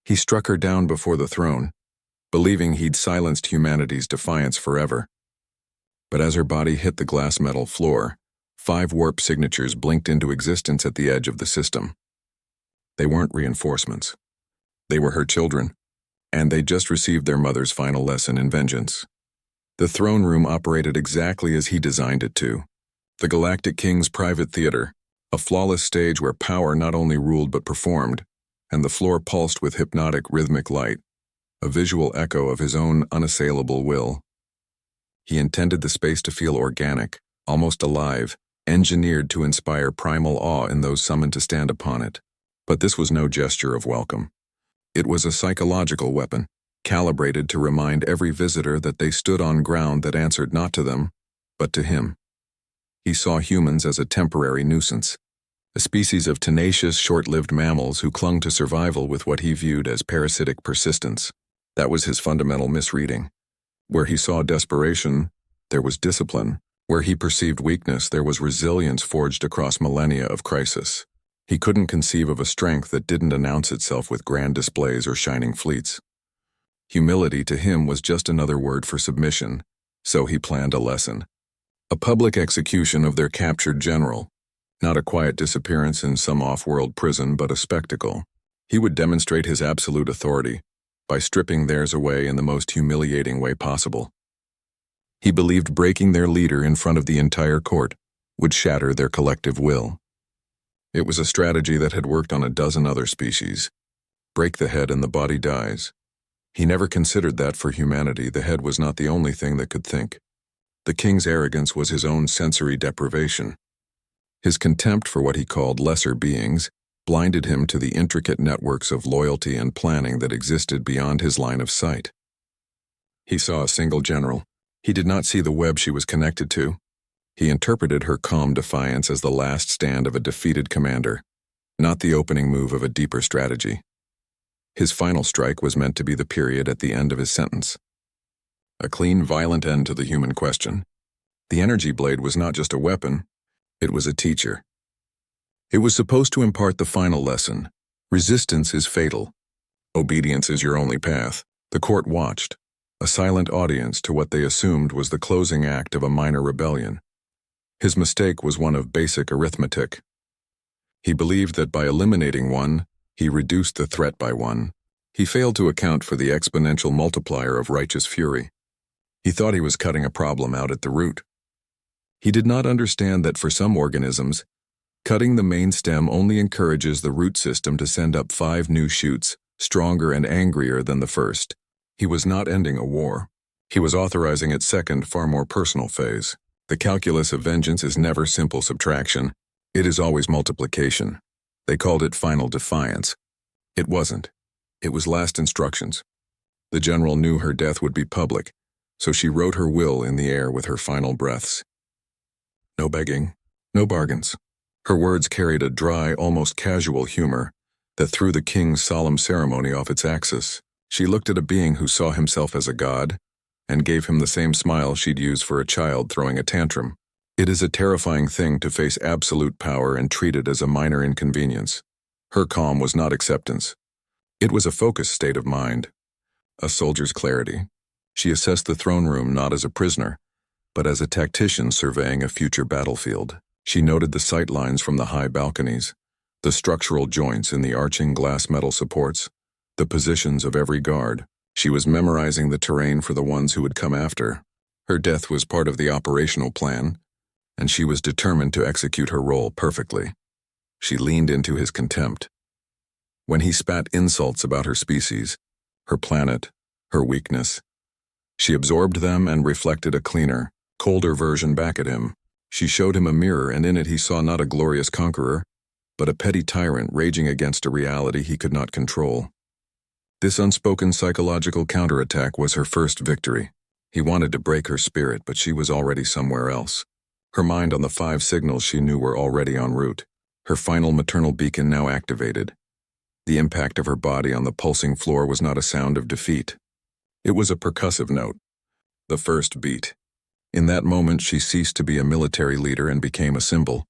He struck her down before the throne, believing he'd silenced humanity's defiance forever. But as her body hit the glass metal floor, 5 warp signatures blinked into existence at the edge of the system. They weren't reinforcements. They were her children, and they'd just received their mother's final lesson in vengeance. The throne room operated exactly as he designed it to. The Galactic King's private theater, a flawless stage where power not only ruled but performed, and the floor pulsed with hypnotic rhythmic light, a visual echo of his own unassailable will. He intended the space to feel organic, almost alive, engineered to inspire primal awe in those summoned to stand upon it. But this was no gesture of welcome. It was a psychological weapon, calibrated to remind every visitor that they stood on ground that answered not to them, but to him. He saw humans as a temporary nuisance, a species of tenacious, short-lived mammals who clung to survival with what he viewed as parasitic persistence. That was his fundamental misreading. Where he saw desperation, there was discipline. Where he perceived weakness, there was resilience forged across millennia of crisis. He couldn't conceive of a strength that didn't announce itself with grand displays or shining fleets. Humility to him was just another word for submission, so he planned a lesson. A public execution of their captured general. Not a quiet disappearance in some off-world prison, but a spectacle. He would demonstrate his absolute authority by stripping theirs away in the most humiliating way possible. He believed breaking their leader in front of the entire court would shatter their collective will. It was a strategy that had worked on a dozen other species. Break the head and the body dies. He never considered that for humanity the head was not the only thing that could think. The king's arrogance was his own sensory deprivation. His contempt for what he called lesser beings blinded him to the intricate networks of loyalty and planning that existed beyond his line of sight. He saw a single general. He did not see the web she was connected to. He interpreted her calm defiance as the last stand of a defeated commander, not the opening move of a deeper strategy. His final strike was meant to be the period at the end of his sentence. A clean, violent end to the human question. The energy blade was not just a weapon, it was a teacher. It was supposed to impart the final lesson. Resistance is fatal. Obedience is your only path. The court watched, a silent audience to what they assumed was the closing act of a minor rebellion. His mistake was one of basic arithmetic. He believed that by eliminating one, he reduced the threat by one. He failed to account for the exponential multiplier of righteous fury. He thought he was cutting a problem out at the root. He did not understand that for some organisms, cutting the main stem only encourages the root system to send up 5 new shoots, stronger and angrier than the first. He was not ending a war. He was authorizing its second, far more personal phase. The calculus of vengeance is never simple subtraction. It is always multiplication. They called it final defiance. It wasn't. It was last instructions. The general knew her death would be public, so she wrote her will in the air with her final breaths. No begging, no bargains. Her words carried a dry, almost casual humor that threw the king's solemn ceremony off its axis. She looked at a being who saw himself as a god and gave him the same smile she'd use for a child throwing a tantrum. It is a terrifying thing to face absolute power and treat it as a minor inconvenience. Her calm was not acceptance. It was a focused state of mind, a soldier's clarity. She assessed the throne room not as a prisoner, but as a tactician surveying a future battlefield. She noted the sight lines from the high balconies, the structural joints in the arching glass metal supports, the positions of every guard. She was memorizing the terrain for the ones who would come after. Her death was part of the operational plan, and she was determined to execute her role perfectly. She leaned into his contempt. When he spat insults about her species, her planet, her weakness, she absorbed them and reflected a cleaner, colder version back at him. She showed him a mirror, and in it he saw not a glorious conqueror, but a petty tyrant raging against a reality he could not control. This unspoken psychological counterattack was her first victory. He wanted to break her spirit, but she was already somewhere else. Her mind on the 5 signals she knew were already en route. Her final maternal beacon now activated. The impact of her body on the pulsing floor was not a sound of defeat. It was a percussive note. The first beat. In that moment, she ceased to be a military leader and became a symbol.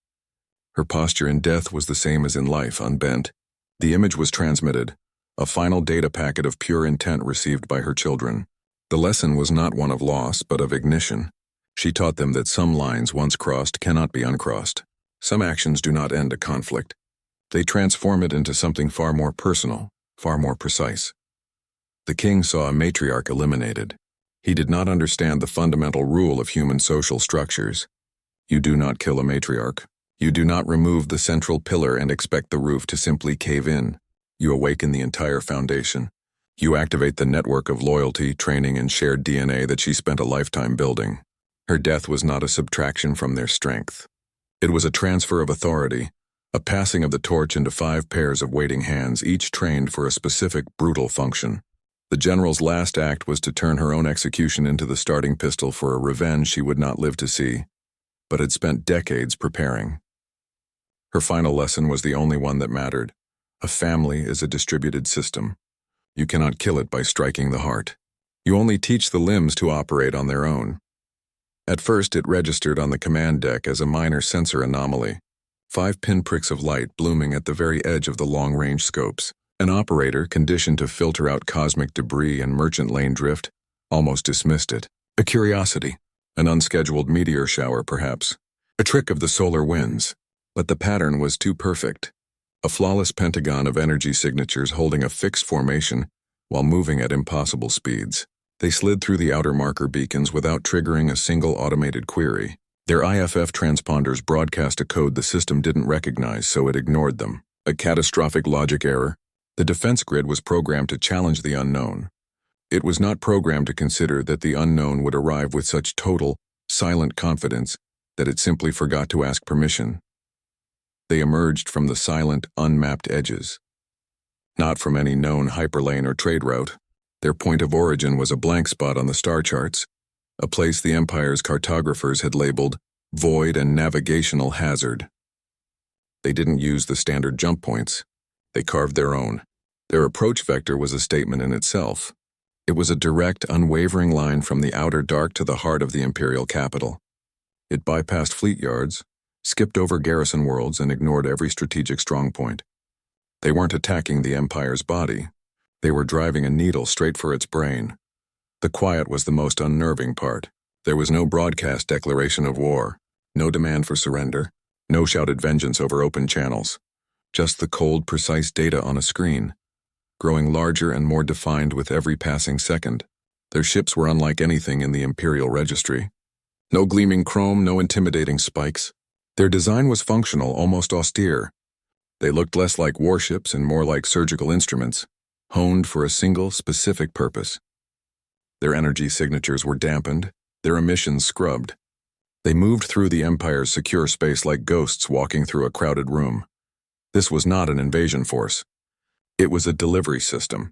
Her posture in death was the same as in life, unbent. The image was transmitted, a final data packet of pure intent received by her children. The lesson was not one of loss, but of ignition. She taught them that some lines once crossed cannot be uncrossed. Some actions do not end a conflict. They transform it into something far more personal, far more precise. The king saw a matriarch eliminated. He did not understand the fundamental rule of human social structures. You do not kill a matriarch. You do not remove the central pillar and expect the roof to simply cave in. You awaken the entire foundation. You activate the network of loyalty, training, and shared DNA that she spent a lifetime building. Her death was not a subtraction from their strength. It was a transfer of authority, a passing of the torch into 5 pairs of waiting hands, each trained for a specific, brutal function. The general's last act was to turn her own execution into the starting pistol for a revenge she would not live to see, but had spent decades preparing. Her final lesson was the only one that mattered. A family is a distributed system. You cannot kill it by striking the heart. You only teach the limbs to operate on their own. At first, it registered on the command deck as a minor sensor anomaly. 5 pinpricks of light blooming at the very edge of the long-range scopes. An operator, conditioned to filter out cosmic debris and merchant lane drift, almost dismissed it. A curiosity, an unscheduled meteor shower perhaps, a trick of the solar winds. But the pattern was too perfect. A flawless pentagon of energy signatures holding a fixed formation while moving at impossible speeds. They slid through the outer marker beacons without triggering a single automated query. Their IFF transponders broadcast a code the system didn't recognize, so it ignored them. A catastrophic logic error. The defense grid was programmed to challenge the unknown. It was not programmed to consider that the unknown would arrive with such total, silent confidence that it simply forgot to ask permission. They emerged from the silent, unmapped edges. Not from any known hyperlane or trade route. Their point of origin was a blank spot on the star charts, a place the Empire's cartographers had labeled void and navigational hazard. They didn't use the standard jump points. They carved their own. Their approach vector was a statement in itself. It was a direct, unwavering line from the outer dark to the heart of the Imperial capital. It bypassed fleet yards, skipped over garrison worlds, and ignored every strategic strongpoint. They weren't attacking the Empire's body. They were driving a needle straight for its brain. The quiet was the most unnerving part. There was no broadcast declaration of war, no demand for surrender, no shouted vengeance over open channels. Just the cold, precise data on a screen, growing larger and more defined with every passing second. Their ships were unlike anything in the Imperial registry. No gleaming chrome, no intimidating spikes. Their design was functional, almost austere. They looked less like warships and more like surgical instruments, honed for a single, specific purpose. Their energy signatures were dampened, their emissions scrubbed. They moved through the Empire's secure space like ghosts walking through a crowded room. This was not an invasion force. It was a delivery system.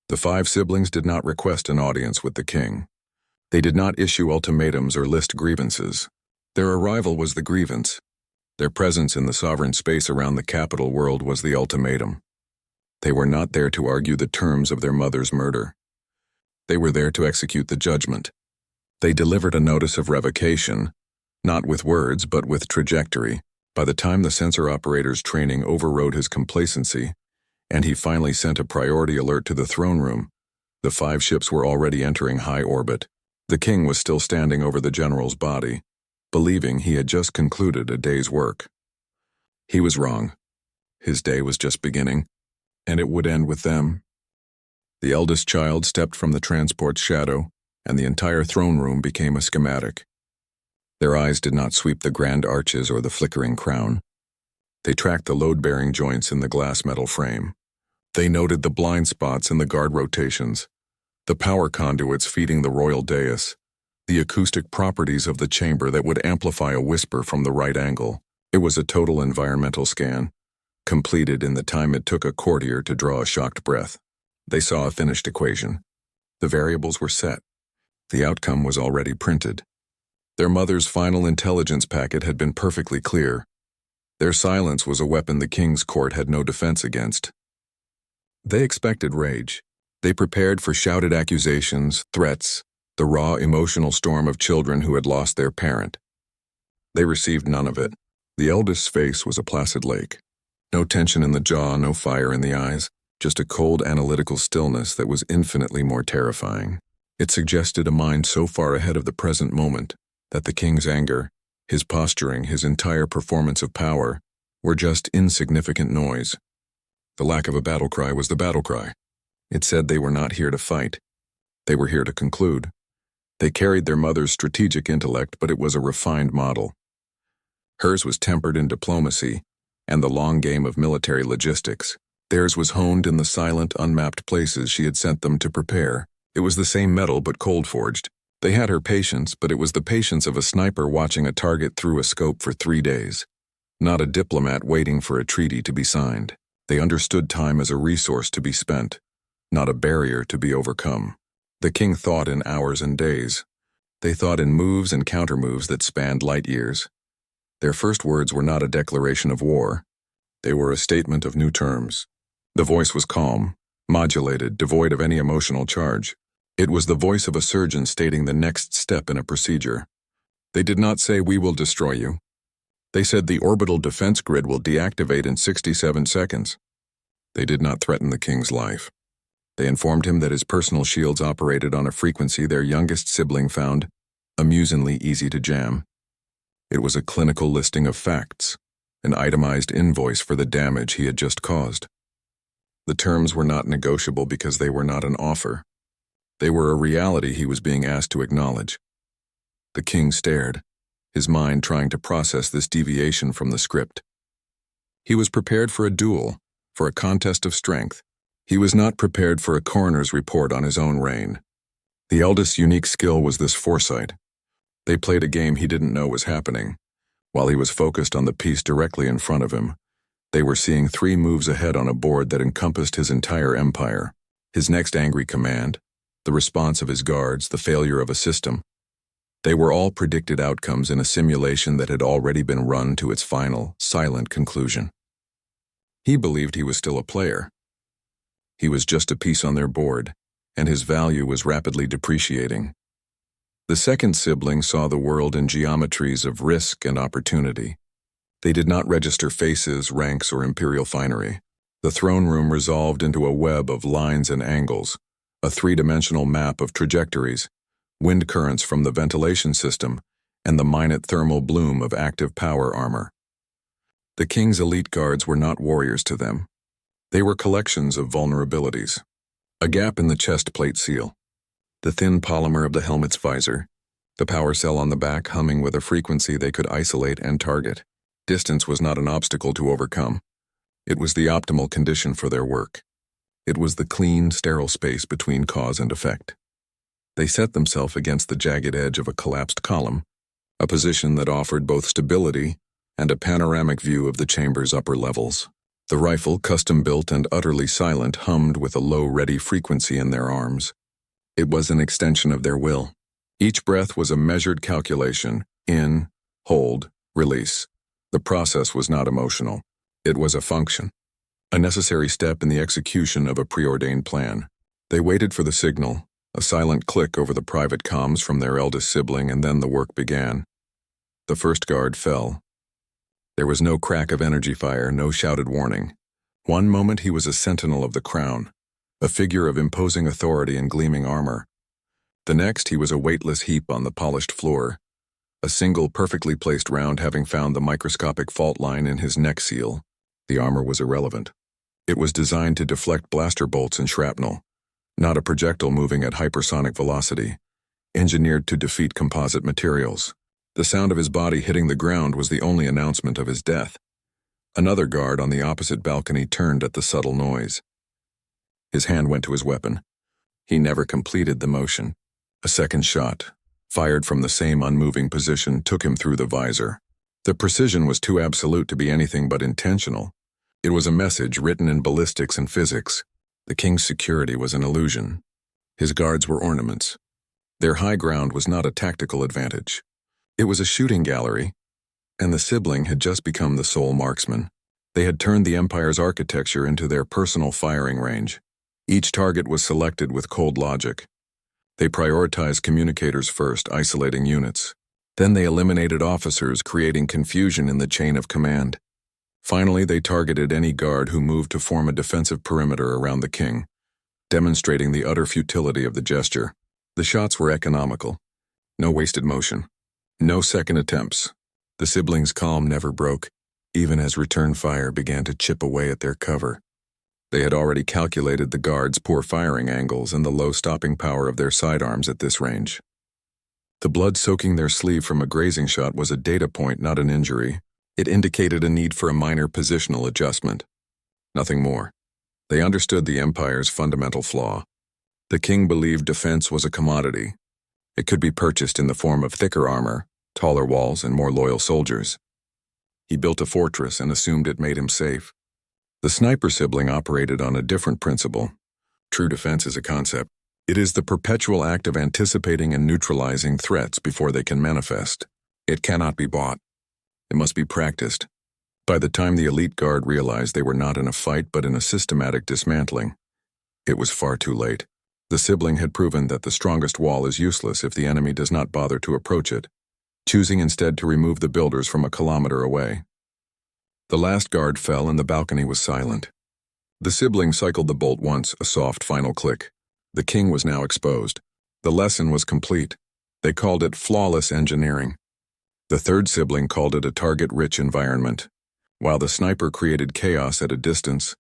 The 5 siblings did not request an audience with the king. They did not issue ultimatums or list grievances. Their arrival was the grievance. Their presence in the sovereign space around the capital world was the ultimatum. They were not there to argue the terms of their mother's murder. They were there to execute the judgment. They delivered a notice of revocation, not with words but with trajectory. By the time the sensor operator's training overrode his complacency, and he finally sent a priority alert to the throne room, the 5 ships were already entering high orbit. The king was still standing over the general's body, believing he had just concluded a day's work. He was wrong. His day was just beginning, and it would end with them. The eldest child stepped from the transport's shadow, and the entire throne room became a schematic. Their eyes did not sweep the grand arches or the flickering crown. They tracked the load-bearing joints in the glass metal frame. They noted the blind spots in the guard rotations, the power conduits feeding the royal dais, the acoustic properties of the chamber that would amplify a whisper from the right angle. It was a total environmental scan, completed in the time it took a courtier to draw a shocked breath. They saw a finished equation. The variables were set. The outcome was already printed. Their mother's final intelligence packet had been perfectly clear. Their silence was a weapon the king's court had no defense against. They expected rage. They prepared for shouted accusations, threats, the raw emotional storm of children who had lost their parent. They received none of it. The eldest's face was a placid lake. No tension in the jaw, no fire in the eyes. just a cold analytical stillness that was infinitely more terrifying. It suggested a mind so far ahead of the present moment that the king's anger, his posturing, his entire performance of power were just insignificant noise. The lack of a battle cry was the battle cry. It said they were not here to fight. They were here to conclude. They carried their mother's strategic intellect, but it was a refined model. Hers was tempered in diplomacy and the long game of military logistics. Theirs was honed in the silent, unmapped places she had sent them to prepare. It was the same metal but cold-forged. They had her patience, but it was the patience of a sniper watching a target through a scope for 3 days. Not a diplomat waiting for a treaty to be signed. They understood time as a resource to be spent, not a barrier to be overcome. The king thought in hours and days. They thought in moves and countermoves that spanned light years. Their first words were not a declaration of war. They were a statement of new terms. The voice was calm, modulated, devoid of any emotional charge. It was the voice of a surgeon stating the next step in a procedure. They did not say, "We will destroy you." They said the orbital defense grid will deactivate in 67 seconds. They did not threaten the king's life. They informed him that his personal shields operated on a frequency their youngest sibling found amusingly easy to jam. It was a clinical listing of facts, an itemized invoice for the damage he had just caused. The terms were not negotiable because they were not an offer. They were a reality he was being asked to acknowledge. The king stared, his mind trying to process this deviation from the script. He was prepared for a duel, for a contest of strength. He was not prepared for a coroner's report on his own reign. The eldest's unique skill was this foresight. They played a game he didn't know was happening. While he was focused on the piece directly in front of him, they were seeing 3 moves ahead on a board that encompassed his entire empire. His next angry command, the response of his guards, the failure of a system. They were all predicted outcomes in a simulation that had already been run to its final, silent conclusion. He believed he was still a player. He was just a piece on their board, and his value was rapidly depreciating. The second sibling saw the world in geometries of risk and opportunity. They did not register faces, ranks, or imperial finery. The throne room resolved into a web of lines and angles, a 3-dimensional map of trajectories, wind currents from the ventilation system, and the minute thermal bloom of active power armor. The king's elite guards were not warriors to them. They were collections of vulnerabilities. A gap in the chest plate seal, the thin polymer of the helmet's visor, the power cell on the back humming with a frequency they could isolate and target. Distance was not an obstacle to overcome. It was the optimal condition for their work. It was the clean, sterile space between cause and effect. They set themselves against the jagged edge of a collapsed column, a position that offered both stability and a panoramic view of the chamber's upper levels. The rifle, custom-built and utterly silent, hummed with a low, ready frequency in their arms. It was an extension of their will. Each breath was a measured calculation: in, hold, release. The process was not emotional. It was a function, a necessary step in the execution of a preordained plan. They waited for the signal, a silent click over the private comms from their eldest sibling, and then the work began. The first guard fell. There was no crack of energy fire, no shouted warning. One moment he was a sentinel of the crown, a figure of imposing authority in gleaming armor. The next he was a weightless heap on the polished floor, a single perfectly placed round having found the microscopic fault line in his neck seal. The armor was irrelevant. It was designed to deflect blaster bolts and shrapnel, not a projectile moving at hypersonic velocity, engineered to defeat composite materials. The sound of his body hitting the ground was the only announcement of his death. Another guard on the opposite balcony turned at the subtle noise. His hand went to his weapon. He never completed the motion. A second shot, fired from the same unmoving position, took him through the visor. The precision was too absolute to be anything but intentional. It was a message written in ballistics and physics. The king's security was an illusion. His guards were ornaments. Their high ground was not a tactical advantage. It was a shooting gallery, and the sibling had just become the sole marksman. They had turned the Empire's architecture into their personal firing range. Each target was selected with cold logic. They prioritized communicators first, isolating units. Then they eliminated officers, creating confusion in the chain of command. Finally, they targeted any guard who moved to form a defensive perimeter around the king, demonstrating the utter futility of the gesture. The shots were economical. No wasted motion. No second attempts. The siblings' calm never broke, even as return fire began to chip away at their cover. They had already calculated the guards' poor firing angles and the low stopping power of their sidearms at this range. The blood soaking their sleeve from a grazing shot was a data point, not an injury. It indicated a need for a minor positional adjustment. Nothing more. They understood the Empire's fundamental flaw. The king believed defense was a commodity. It could be purchased in the form of thicker armor, taller walls, and more loyal soldiers. He built a fortress and assumed it made him safe. The sniper sibling operated on a different principle. True defense is a concept. It is the perpetual act of anticipating and neutralizing threats before they can manifest. It cannot be bought. It must be practiced. By the time the elite guard realized they were not in a fight but in a systematic dismantling, it was far too late. The sibling had proven that the strongest wall is useless if the enemy does not bother to approach it, choosing instead to remove the builders from a kilometer away. The last guard fell and the balcony was silent. The sibling cycled the bolt once, a soft final click. The king was now exposed. The lesson was complete. They called it flawless engineering. The third sibling called it a target-rich environment. While the sniper created chaos at a distance,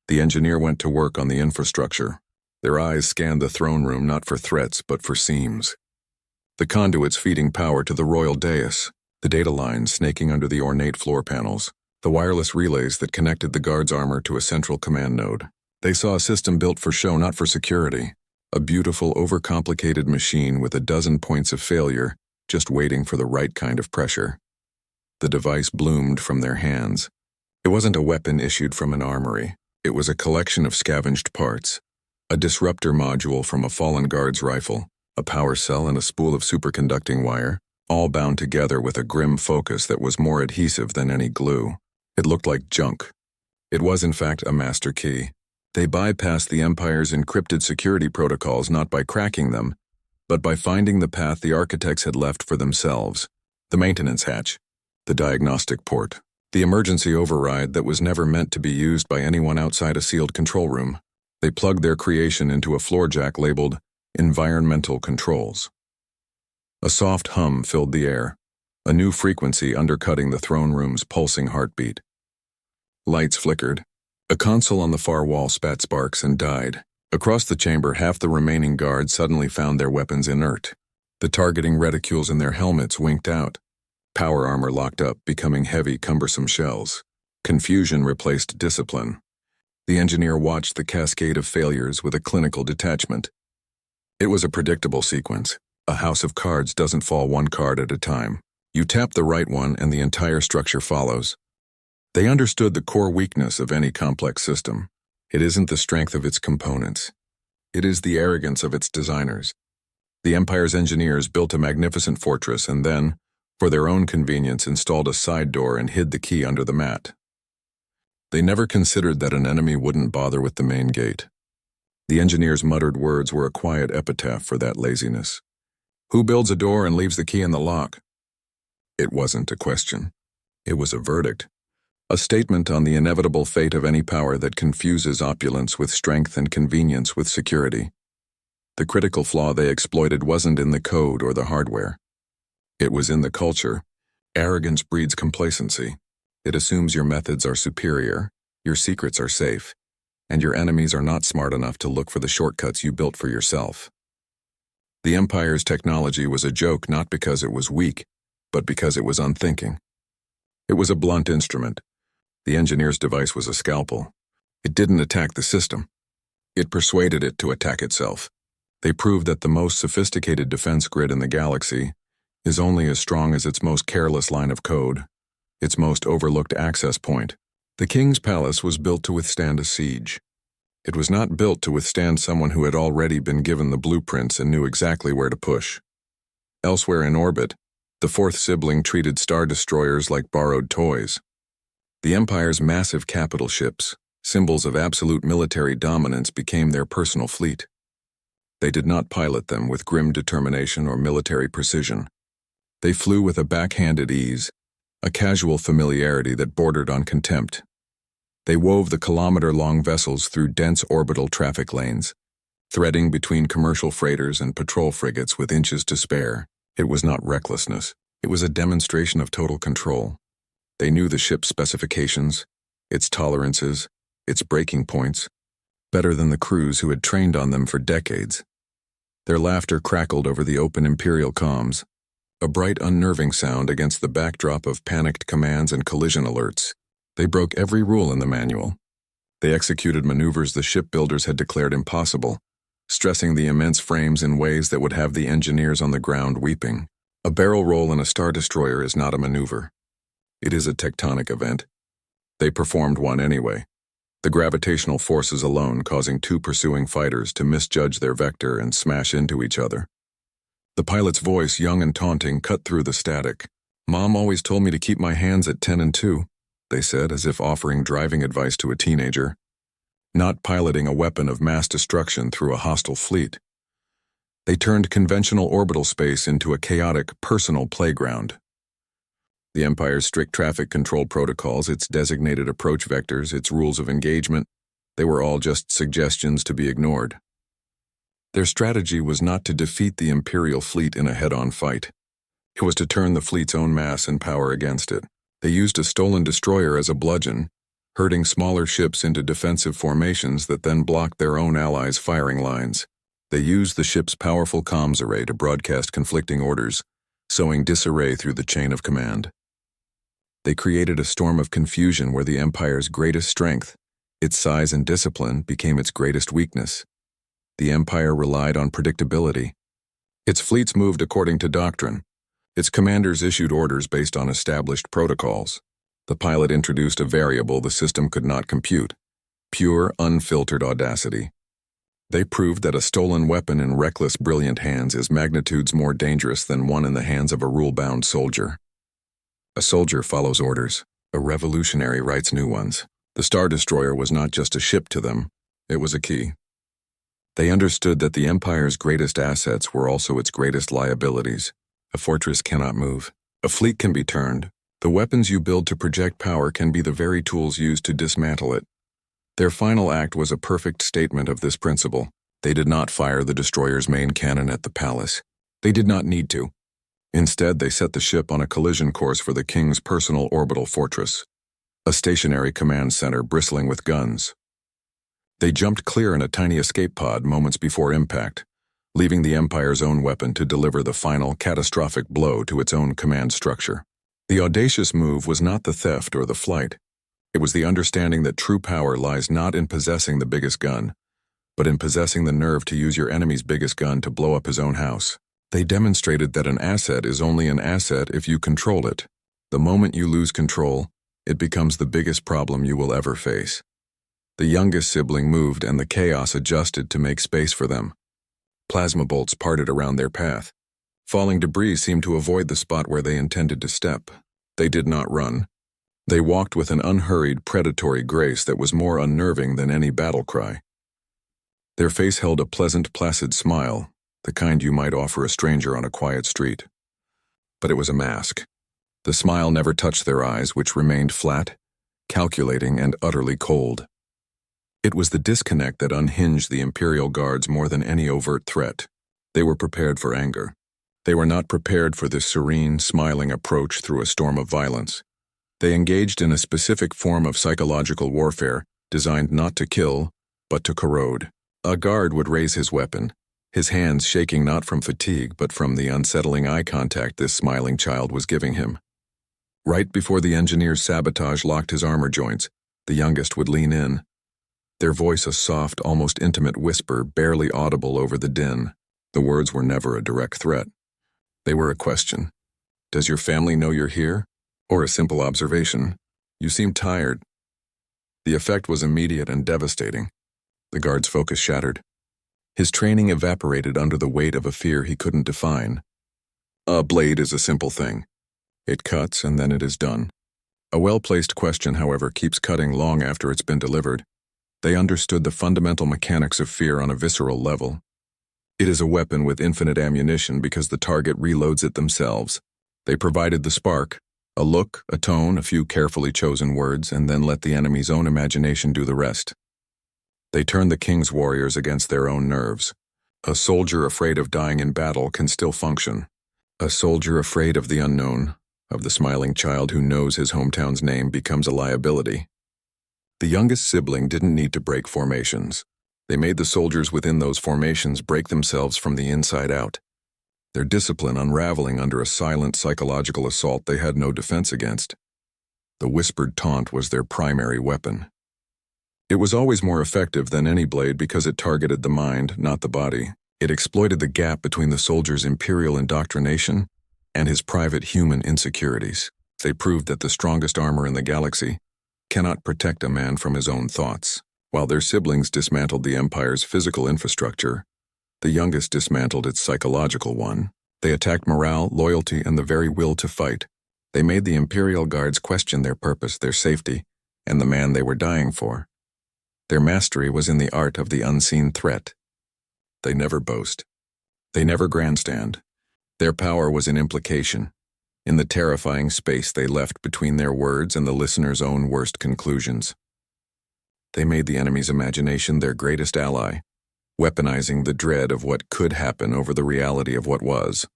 the engineer went to work on the infrastructure. Their eyes scanned the throne room not for threats but for seams. The conduits feeding power to the royal dais, the data lines snaking under the ornate floor panels, the wireless relays that connected the guard's armor to a central command node. They saw a system built for show, not for security. A beautiful, overcomplicated machine with a dozen points of failure, just waiting for the right kind of pressure. The device bloomed from their hands. It wasn't a weapon issued from an armory. It was a collection of scavenged parts. A disruptor module from a fallen guard's rifle, a power cell and a spool of superconducting wire, all bound together with a grim focus that was more adhesive than any glue. It looked like junk. It was in fact a master key. They bypassed the Empire's encrypted security protocols not by cracking them, but by finding the path the architects had left for themselves. The maintenance hatch, the diagnostic port, the emergency override that was never meant to be used by anyone outside a sealed control room. They plugged their creation into a floor jack labeled Environmental Controls. A soft hum filled the air, a new frequency undercutting the throne room's pulsing heartbeat. Lights flickered. A console on the far wall spat sparks and died. Across the chamber, half the remaining guards suddenly found their weapons inert. The targeting reticules in their helmets winked out. Power armor locked up, becoming heavy, cumbersome shells. Confusion replaced discipline. The engineer watched the cascade of failures with a clinical detachment. It was a predictable sequence. A house of cards doesn't fall one card at a time. You tap the right one and the entire structure follows. They understood the core weakness of any complex system. It isn't the strength of its components. It is the arrogance of its designers. The Empire's engineers built a magnificent fortress and then, for their own convenience, installed a side door and hid the key under the mat. They never considered that an enemy wouldn't bother with the main gate. The engineers' muttered words were a quiet epitaph for that laziness. Who builds a door and leaves the key in the lock? It wasn't a question. It was a verdict. A statement on the inevitable fate of any power that confuses opulence with strength and convenience with security. The critical flaw they exploited wasn't in the code or the hardware. It was in the culture. Arrogance breeds complacency. It assumes your methods are superior, your secrets are safe, and your enemies are not smart enough to look for the shortcuts you built for yourself. The Empire's technology was a joke not because it was weak, but because it was unthinking. It was a blunt instrument. The engineer's device was a scalpel. It didn't attack the system. It persuaded it to attack itself. They proved that the most sophisticated defense grid in the galaxy is only as strong as its most careless line of code, its most overlooked access point. The king's palace was built to withstand a siege. It was not built to withstand someone who had already been given the blueprints and knew exactly where to push. Elsewhere in orbit, the fourth sibling treated star destroyers like borrowed toys. The Empire's massive capital ships, symbols of absolute military dominance, became their personal fleet. They did not pilot them with grim determination or military precision. They flew with a backhanded ease, a casual familiarity that bordered on contempt. They wove the kilometer-long vessels through dense orbital traffic lanes, threading between commercial freighters and patrol frigates with inches to spare. It was not recklessness. It was a demonstration of total control. They knew the ship's specifications, its tolerances, its breaking points, better than the crews who had trained on them for decades. Their laughter crackled over the open Imperial comms, a bright, unnerving sound against the backdrop of panicked commands and collision alerts. They broke every rule in the manual. They executed maneuvers the shipbuilders had declared impossible, stressing the immense frames in ways that would have the engineers on the ground weeping. A barrel roll in a Star Destroyer is not a maneuver. It is a tectonic event. They performed one anyway, the gravitational forces alone causing two pursuing fighters to misjudge their vector and smash into each other. The pilot's voice, young and taunting, cut through the static. "Mom always told me to keep my hands at 10 and 2, they said, as if offering driving advice to a teenager. Not piloting a weapon of mass destruction through a hostile fleet. They turned conventional orbital space into a chaotic, personal playground. The Empire's strict traffic control protocols, its designated approach vectors, its rules of engagement, they were all just suggestions to be ignored. Their strategy was not to defeat the Imperial fleet in a head-on fight. It was to turn the fleet's own mass and power against it. They used a stolen destroyer as a bludgeon, herding smaller ships into defensive formations that then blocked their own allies' firing lines. They used the ship's powerful comms array to broadcast conflicting orders, sowing disarray through the chain of command. They created a storm of confusion where the Empire's greatest strength, its size and discipline, became its greatest weakness. The Empire relied on predictability. Its fleets moved according to doctrine. Its commanders issued orders based on established protocols. The pilot introduced a variable the system could not compute: pure, unfiltered audacity. They proved that a stolen weapon in reckless, brilliant hands is magnitudes more dangerous than one in the hands of a rule-bound soldier. A soldier follows orders. A revolutionary writes new ones. The Star Destroyer was not just a ship to them. It was a key. They understood that the Empire's greatest assets were also its greatest liabilities. A fortress cannot move. A fleet can be turned. The weapons you build to project power can be the very tools used to dismantle it. Their final act was a perfect statement of this principle. They did not fire the destroyer's main cannon at the palace. They did not need to. Instead, they set the ship on a collision course for the King's personal orbital fortress, a stationary command center bristling with guns. They jumped clear in a tiny escape pod moments before impact, leaving the Empire's own weapon to deliver the final catastrophic blow to its own command structure. The audacious move was not the theft or the flight. It was the understanding that true power lies not in possessing the biggest gun, but in possessing the nerve to use your enemy's biggest gun to blow up his own house. They demonstrated that an asset is only an asset if you control it. The moment you lose control, it becomes the biggest problem you will ever face. The youngest sibling moved and the chaos adjusted to make space for them. Plasma bolts parted around their path. Falling debris seemed to avoid the spot where they intended to step. They did not run. They walked with an unhurried, predatory grace that was more unnerving than any battle cry. Their face held a pleasant, placid smile, the kind you might offer a stranger on a quiet street. But it was a mask. The smile never touched their eyes, which remained flat, calculating, and utterly cold. It was the disconnect that unhinged the Imperial Guards more than any overt threat. They were prepared for anger. They were not prepared for this serene, smiling approach through a storm of violence. They engaged in a specific form of psychological warfare designed not to kill, but to corrode. A guard would raise his weapon, his hands shaking not from fatigue but from the unsettling eye contact this smiling child was giving him. Right before the engineer's sabotage locked his armor joints, the youngest would lean in, their voice a soft, almost intimate whisper barely audible over the din. The words were never a direct threat. They were a question. "Does your family know you're here?" Or a simple observation. "You seem tired." The effect was immediate and devastating. The guard's focus shattered. His training evaporated under the weight of a fear he couldn't define. A blade is a simple thing. It cuts and then it is done. A well-placed question, however, keeps cutting long after it's been delivered. They understood the fundamental mechanics of fear on a visceral level. It is a weapon with infinite ammunition because the target reloads it themselves. They provided the spark, A look, a tone, a few carefully chosen words, and then let the enemy's own imagination do the rest. They turned the king's warriors against their own nerves. A soldier afraid of dying in battle can still function. A soldier afraid of the unknown, of the smiling child who knows his hometown's name, becomes a liability. The youngest sibling didn't need to break formations. They made the soldiers within those formations break themselves from the inside out. Their discipline unraveling under a silent psychological assault they had no defense against. The whispered taunt was their primary weapon. It was always more effective than any blade because it targeted the mind, not the body. It exploited the gap between the soldier's imperial indoctrination and his private human insecurities. They proved that the strongest armor in the galaxy cannot protect a man from his own thoughts. While their siblings dismantled the Empire's physical infrastructure, the youngest dismantled its psychological one. They attacked morale, loyalty, and the very will to fight. They made the Imperial Guards question their purpose, their safety, and the man they were dying for. Their mastery was in the art of the unseen threat. They never boast. They never grandstand. Their power was in implication, in the terrifying space they left between their words and the listener's own worst conclusions. They made the enemy's imagination their greatest ally, weaponizing the dread of what could happen over the reality of what was.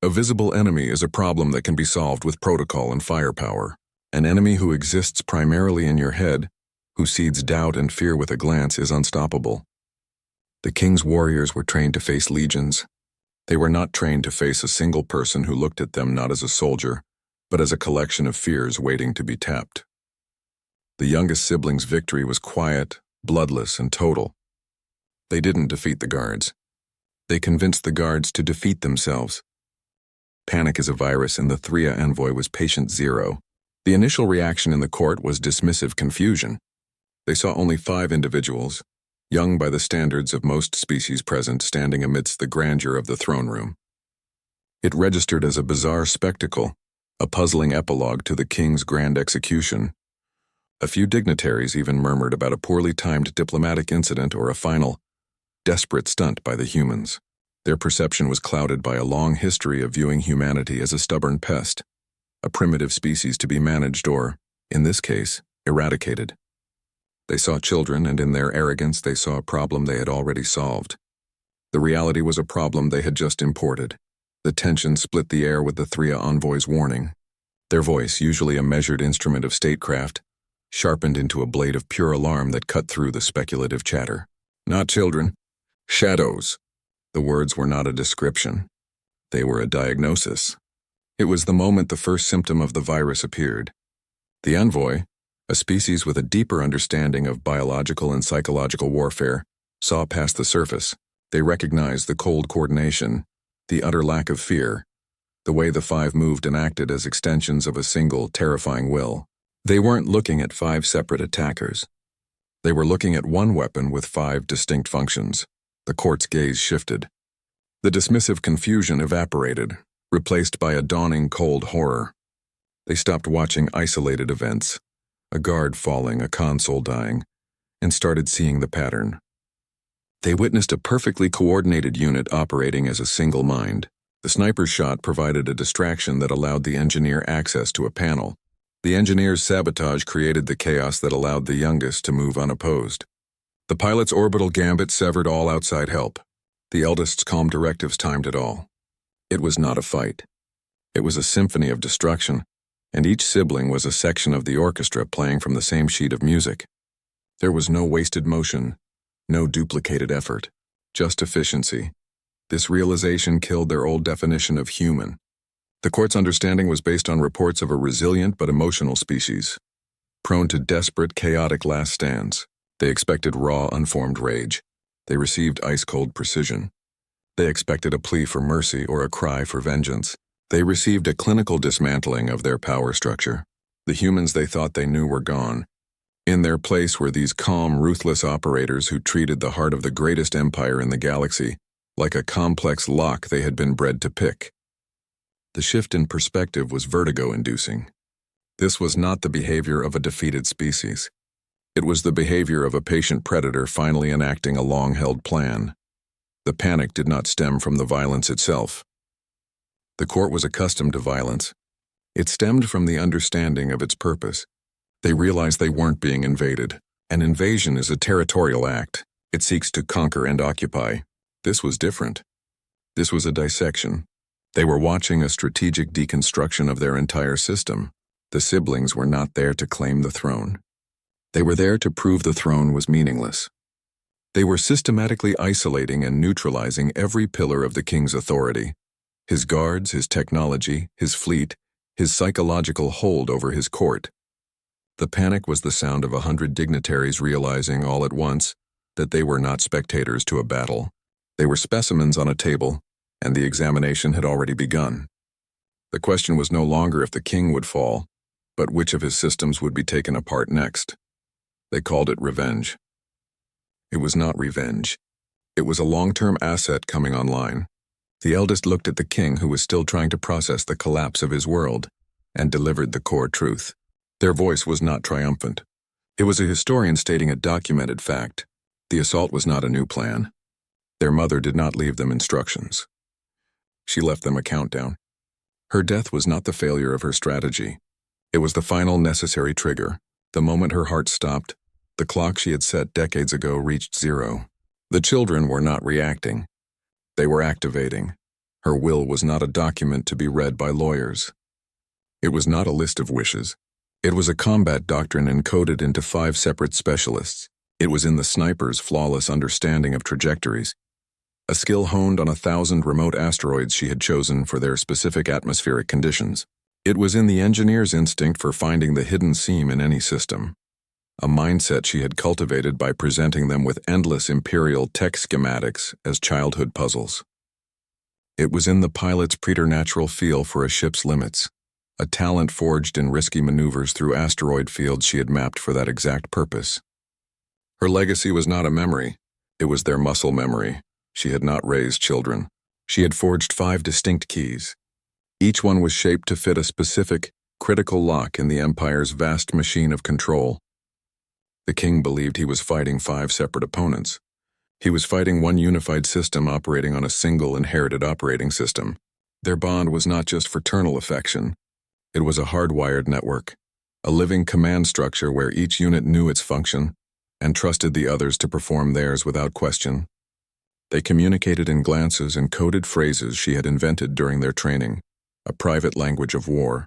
A visible enemy is a problem that can be solved with protocol and firepower. An enemy who exists primarily in your head, who seeds doubt and fear with a glance, is unstoppable. The king's warriors were trained to face legions. They were not trained to face a single person who looked at them not as a soldier, but as a collection of fears waiting to be tapped. The youngest sibling's victory was quiet, bloodless, and total. They didn't defeat the guards. They convinced the guards to defeat themselves. Panic is a virus, and the Thria envoy was patient zero. The initial reaction in the court was dismissive confusion. They saw only 5 individuals, young by the standards of most species present, standing amidst the grandeur of the throne room. It registered as a bizarre spectacle, a puzzling epilogue to the king's grand execution. A few dignitaries even murmured about a poorly timed diplomatic incident or a final, desperate stunt by the humans. Their perception was clouded by a long history of viewing humanity as a stubborn pest, a primitive species to be managed or, in this case, eradicated. They saw children, and in their arrogance they saw a problem they had already solved. The reality was a problem they had just imported. The tension split the air with the Thria envoy's warning. Their voice, usually a measured instrument of statecraft, sharpened into a blade of pure alarm that cut through the speculative chatter. Not children. Shadows. The words were not a description. They were a diagnosis. It was the moment the first symptom of the virus appeared. The envoy, a species with a deeper understanding of biological and psychological warfare, saw past the surface. They recognized the cold coordination, the utter lack of fear, the way the 5 moved and acted as extensions of a single, terrifying will. They weren't looking at 5 separate attackers. They were looking at one weapon with 5 distinct functions. The court's gaze shifted. The dismissive confusion evaporated, replaced by a dawning cold horror. They stopped watching isolated events, a guard falling, a console dying, and started seeing the pattern. They witnessed a perfectly coordinated unit operating as a single mind. The sniper's shot provided a distraction that allowed the engineer access to a panel. The engineer's sabotage created the chaos that allowed the youngest to move unopposed. The pilot's orbital gambit severed all outside help. The eldest's calm directives timed it all. It was not a fight. It was a symphony of destruction, and each sibling was a section of the orchestra playing from the same sheet of music. There was no wasted motion, no duplicated effort, just efficiency. This realization killed their old definition of human. The court's understanding was based on reports of a resilient but emotional species, prone to desperate, chaotic last stands. They expected raw, unformed rage. They received ice-cold precision. They expected a plea for mercy or a cry for vengeance. They received a clinical dismantling of their power structure. The humans they thought they knew were gone. In their place were these calm, ruthless operators who treated the heart of the greatest empire in the galaxy like a complex lock they had been bred to pick. The shift in perspective was vertigo-inducing. This was not the behavior of a defeated species. It was the behavior of a patient predator finally enacting a long-held plan. The panic did not stem from the violence itself. The court was accustomed to violence. It stemmed from the understanding of its purpose. They realized they weren't being invaded. An invasion is a territorial act. It seeks to conquer and occupy. This was different. This was a dissection. They were watching a strategic deconstruction of their entire system. The siblings were not there to claim the throne. They were there to prove the throne was meaningless. They were systematically isolating and neutralizing every pillar of the king's authority. His guards, his technology, his fleet, his psychological hold over his court. The panic was the sound of 100 dignitaries realizing all at once that they were not spectators to a battle. They were specimens on a table, and the examination had already begun. The question was no longer if the king would fall, but which of his systems would be taken apart next. They called it revenge. It was not revenge. It was a long-term asset coming online. The eldest looked at the king, who was still trying to process the collapse of his world, and delivered the core truth. Their voice was not triumphant. It was a historian stating a documented fact. The assault was not a new plan. Their mother did not leave them instructions. She left them a countdown. Her death was not the failure of her strategy. It was the final necessary trigger. The moment her heart stopped, the clock she had set decades ago reached zero. The children were not reacting. They were activating. Her will was not a document to be read by lawyers. It was not a list of wishes. It was a combat doctrine encoded into 5 separate specialists. It was in the sniper's flawless understanding of trajectories, a skill honed on 1,000 remote asteroids she had chosen for their specific atmospheric conditions. It was in the engineer's instinct for finding the hidden seam in any system, a mindset she had cultivated by presenting them with endless imperial tech schematics as childhood puzzles. It was in the pilot's preternatural feel for a ship's limits, a talent forged in risky maneuvers through asteroid fields she had mapped for that exact purpose. Her legacy was not a memory. It was their muscle memory. She had not raised children. She had forged 5 distinct keys. Each one was shaped to fit a specific, critical lock in the Empire's vast machine of control. The king believed he was fighting 5 separate opponents. He was fighting one unified system operating on a single inherited operating system. Their bond was not just fraternal affection. It was a hardwired network, a living command structure where each unit knew its function and trusted the others to perform theirs without question. They communicated in glances and coded phrases she had invented during their training, a private language of war.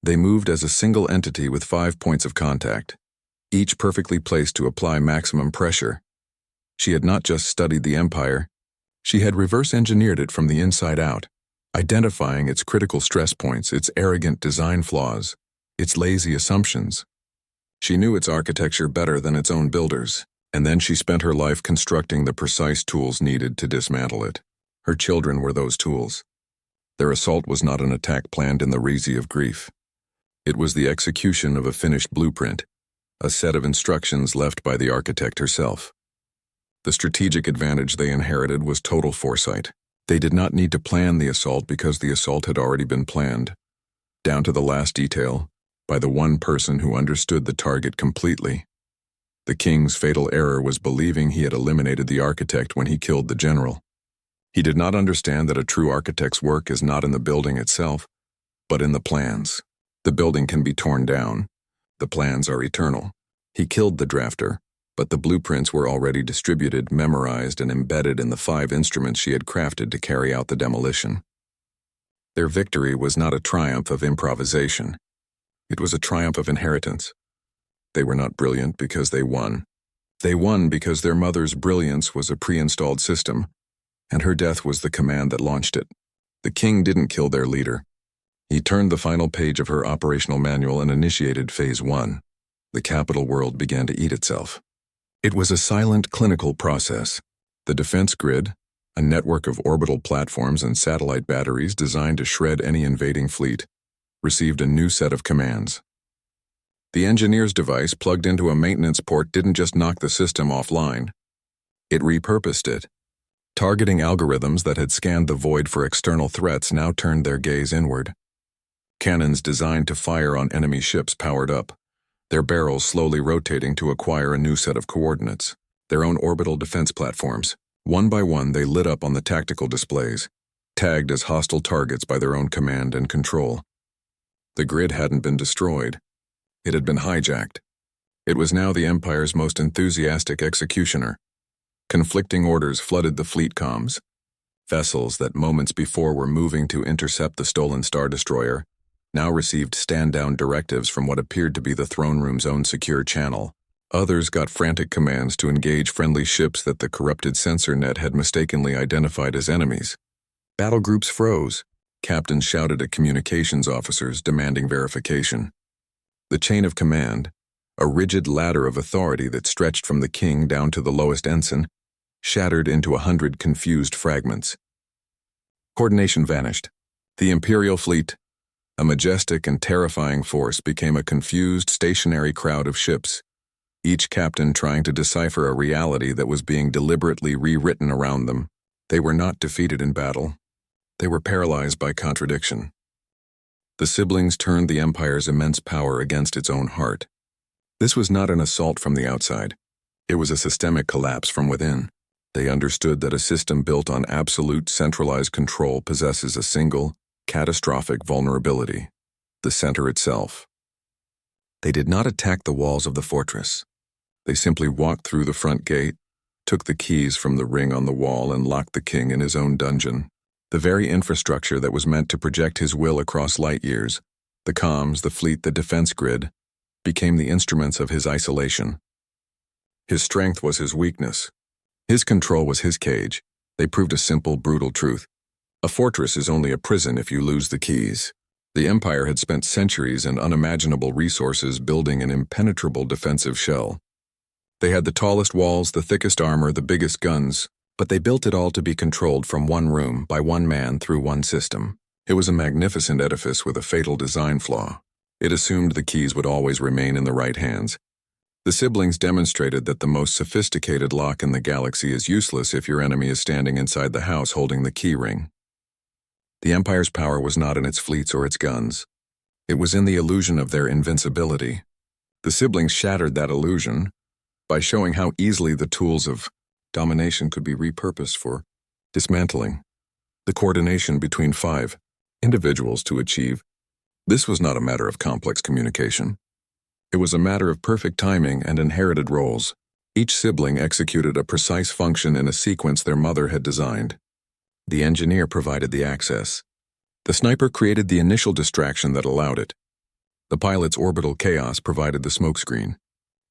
They moved as a single entity with 5 points of contact, each perfectly placed to apply maximum pressure. She had not just studied the Empire, she had reverse-engineered it from the inside out, identifying its critical stress points, its arrogant design flaws, its lazy assumptions. She knew its architecture better than its own builders, and then she spent her life constructing the precise tools needed to dismantle it. Her children were those tools. Their assault was not an attack planned in the Resi of grief. It was the execution of a finished blueprint, a set of instructions left by the architect herself. The strategic advantage they inherited was total foresight. They did not need to plan the assault because the assault had already been planned, down to the last detail, by the one person who understood the target completely. The king's fatal error was believing he had eliminated the architect when he killed the general. He did not understand that a true architect's work is not in the building itself, but in the plans. The building can be torn down. The plans are eternal. He killed the drafter, but the blueprints were already distributed, memorized, and embedded in the 5 instruments she had crafted to carry out the demolition. Their victory was not a triumph of improvisation. It was a triumph of inheritance. They were not brilliant because they won. They won because their mother's brilliance was a pre-installed system, and her death was the command that launched it. The king didn't kill their leader. He turned the final page of her operational manual and initiated Phase 1. The capital world began to eat itself. It was a silent clinical process. The defense grid, a network of orbital platforms and satellite batteries designed to shred any invading fleet, received a new set of commands. The engineer's device plugged into a maintenance port didn't just knock the system offline. It repurposed it. Targeting algorithms that had scanned the void for external threats now turned their gaze inward. Cannons designed to fire on enemy ships powered up, their barrels slowly rotating to acquire a new set of coordinates. Their own orbital defense platforms. One by one they lit up on the tactical displays, tagged as hostile targets by their own command and control. The grid hadn't been destroyed. It had been hijacked. It was now the Empire's most enthusiastic executioner. Conflicting orders flooded the fleet comms. Vessels that moments before were moving to intercept the stolen Star Destroyer now received stand-down directives from what appeared to be the throne room's own secure channel. Others got frantic commands to engage friendly ships that the corrupted sensor net had mistakenly identified as enemies. Battle groups froze. Captains shouted at communications officers demanding verification. The chain of command, a rigid ladder of authority that stretched from the king down to the lowest ensign, shattered into 100 confused fragments. Coordination vanished. The Imperial fleet, a majestic and terrifying force, became a confused, stationary crowd of ships, each captain trying to decipher a reality that was being deliberately rewritten around them. They were not defeated in battle. They were paralyzed by contradiction. The siblings turned the Empire's immense power against its own heart. This was not an assault from the outside. It was a systemic collapse from within. They understood that a system built on absolute centralized control possesses a single, catastrophic vulnerability: the center itself. They did not attack the walls of the fortress. They simply walked through the front gate, took the keys from the ring on the wall, and locked the king in his own dungeon. The very infrastructure that was meant to project his will across light years, the comms, the fleet, the defense grid, became the instruments of his isolation. His strength was his weakness. His control was his cage. They proved a simple, brutal truth. A fortress is only a prison if you lose the keys. The Empire had spent centuries and unimaginable resources building an impenetrable defensive shell. They had the tallest walls, the thickest armor, the biggest guns, but they built it all to be controlled from one room by one man through one system. It was a magnificent edifice with a fatal design flaw. It assumed the keys would always remain in the right hands. The siblings demonstrated that the most sophisticated lock in the galaxy is useless if your enemy is standing inside the house holding the key ring. The Empire's power was not in its fleets or its guns. It was in the illusion of their invincibility. The siblings shattered that illusion by showing how easily the tools of domination could be repurposed for dismantling the coordination between 5 individuals to achieve. This was not a matter of complex communication. It was a matter of perfect timing and inherited roles. Each sibling executed a precise function in a sequence their mother had designed. The engineer provided the access. The sniper created the initial distraction that allowed it. The pilot's orbital chaos provided the smokescreen.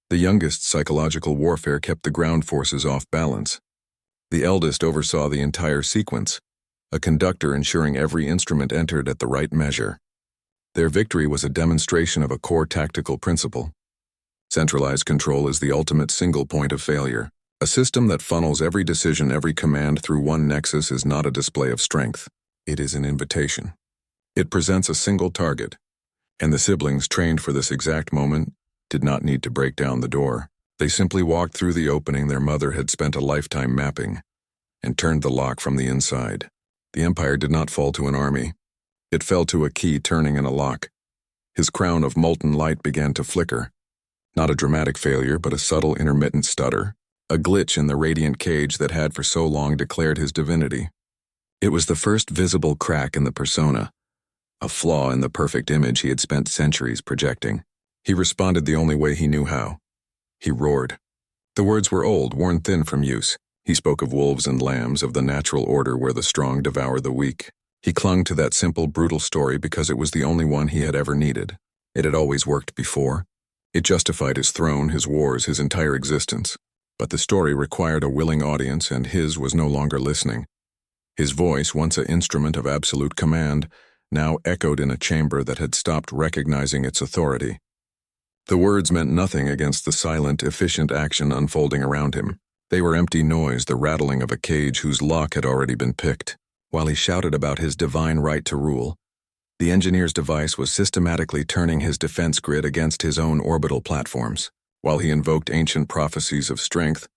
The youngest's psychological warfare kept the ground forces off balance. The eldest oversaw the entire sequence, a conductor ensuring every instrument entered at the right measure. Their victory was a demonstration of a core tactical principle. Centralized control is the ultimate single point of failure. A system that funnels every decision, every command through one nexus is not a display of strength. It is an invitation. It presents a single target, and the siblings, trained for this exact moment, did not need to break down the door. They simply walked through the opening their mother had spent a lifetime mapping and turned the lock from the inside. The Empire did not fall to an army. It fell to a key turning in a lock. His crown of molten light began to flicker. Not a dramatic failure, but a subtle intermittent stutter, a glitch in the radiant cage that had for so long declared his divinity. It was the first visible crack in the persona, a flaw in the perfect image he had spent centuries projecting. He responded the only way he knew how. He roared. The words were old, worn thin from use. He spoke of wolves and lambs, of the natural order where the strong devour the weak. He clung to that simple, brutal story because it was the only one he had ever needed. It had always worked before. It justified his throne, his wars, his entire existence. But the story required a willing audience, and his was no longer listening. His voice, once an instrument of absolute command, now echoed in a chamber that had stopped recognizing its authority. The words meant nothing against the silent, efficient action unfolding around him. They were empty noise, the rattling of a cage whose lock had already been picked. While he shouted about his divine right to rule, the engineer's device was systematically turning his defense grid against his own orbital platforms. While he invoked ancient prophecies of strength,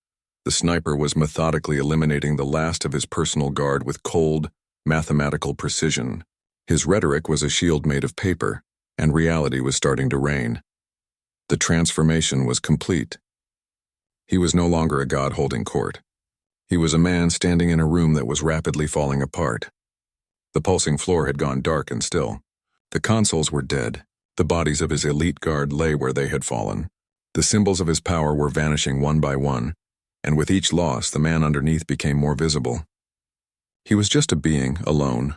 the sniper was methodically eliminating the last of his personal guard with cold, mathematical precision. His rhetoric was a shield made of paper, and reality was starting to reign. The transformation was complete. He was no longer a god holding court. He was a man standing in a room that was rapidly falling apart. The pulsing floor had gone dark and still. The consuls were dead. The bodies of his elite guard lay where they had fallen. The symbols of his power were vanishing one by one, and with each loss, the man underneath became more visible. He was just a being, alone,